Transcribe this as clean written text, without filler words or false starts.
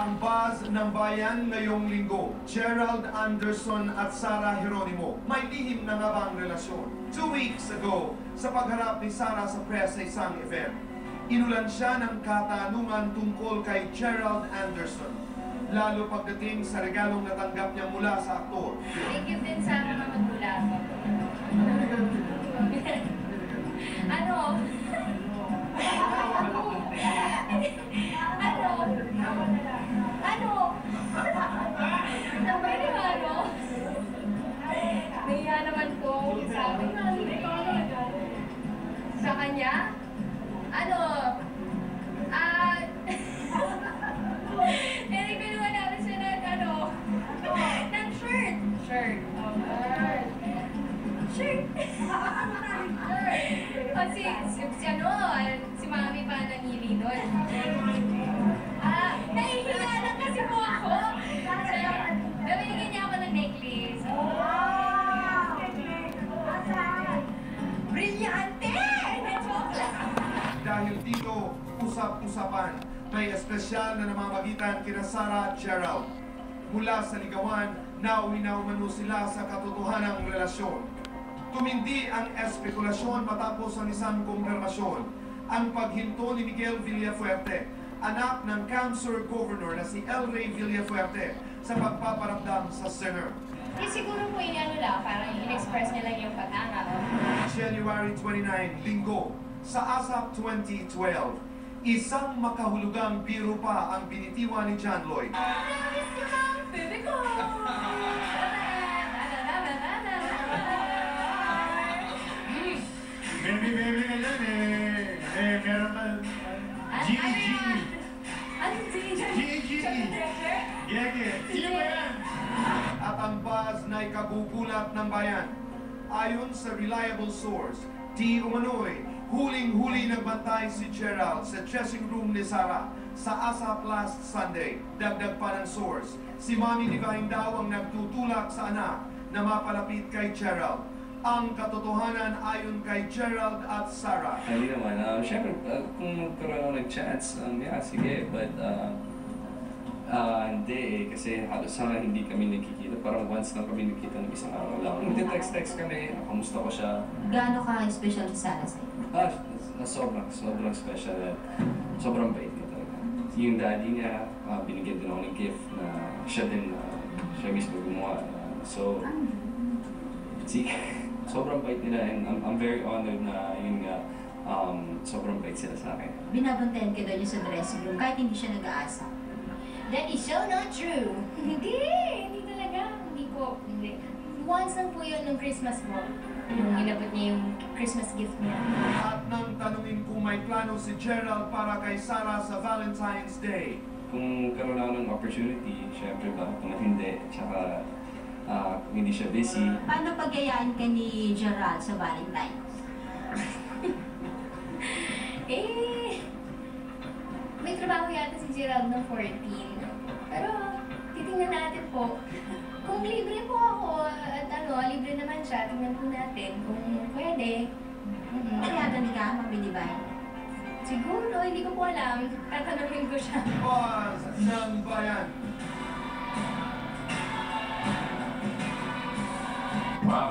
Ang buzz ng bayan ngayong linggo, Gerald Anderson at Sara Geronimo, may lihim na nga bang relasyon? 2 weeks ago, sa pagharap ni Sara sa press sa isang event, inulan siya ng katanungan tungkol kay Gerald Anderson, lalo pagdating sa regalong natanggap niya mula sa aktor. Thank you din sa mga magulang. Ano? Pwede ba, ano? Nahiya naman po. Sabi nga, sa kanya? Ano? Narigaluhan namin siya ng, ng shirt. Shirt. Shirt. Si Mami pa nanili doon. Nahihiya lang kasi po ako. Nabigyan niya ako ng necklace. Brilyante! Na-joke lang. Dahil dito, usap-usapan, may espesyal na namamagitan kina Sara at Gerald. Mula sa ligawan, nauwi na umano sila sa katotohanang relasyon. Tumindi ang espekulasyon matapos ang isang kumpirmasyon. Ang paghinto ni Miguel Villafuerte, anak ng cancer governor na si El Rey Villafuerte, sa pagpaparamdam sa Senate. Siguro po lang, parang in-express niya lang yung pag-anga. January 29, Linggo, sa ASAP 2012, isang makahulugang biro pa ang binitiwan ni John Lloyd. Namiss niyo lang, bebe ko! Baby ka dyan meron ka... Gigi! Ano Gigi? Gigi! Sino ba yan? At ang buzz na ikagugulat ng bayan. Ayon sa reliable source, di umano'y huling-huli nagbantay si Gerald sa dressing room ni Sara sa ASAP last Sunday. Dagdag pa ng source, si Mami Divine daw ang nagtutulak sa anak na mapalapit kay Gerald. Ang katotohanan ayon kay Gerald at Sara. Hindi naman. Siyempre, kung magkaroon ako ng chance, yeah, sige. But, hindi kasi halos sana hindi kami nagkikita. Parang once lang kami nagkita ng isang araw lang. Nagte-text kami, kamusta ko siya. Gaano ka special si Sara sa'yo? Sobrang special at sobrang bait niya talaga. Yung daddy niya, binigyan din ako ng gift na siya din, siya mismo gumawa. So, sobrang bait nila and I'm very honored na yun nga, sobrang bait sila sa akin. Binabantayan ka daw niya sa dressing room kahit hindi siya nag-aasa. That is so not true. Hindi talaga. Hindi. Once lang po yun ng Christmas ball. Yung inabot niya yung Christmas gift niya. At nang tanungin kung may plano si Gerald para kay Sara sa Valentine's Day. Kung karoon ako ng opportunity, syempre bakit naman hindi. Tsaka kung hindi siya busy. Paano pagyayaan ka ni Gerald sa Valentine's? May trabaho yata si Gerald ng 14. Pero, titingnan natin po. Kung libre po ako at libre naman siya, tingnan po natin kung pwede. Payagan ka, Mami Divine? Siguro, hindi ko po alam. Tatanungin ko siya. Buzz ng bayan. Mga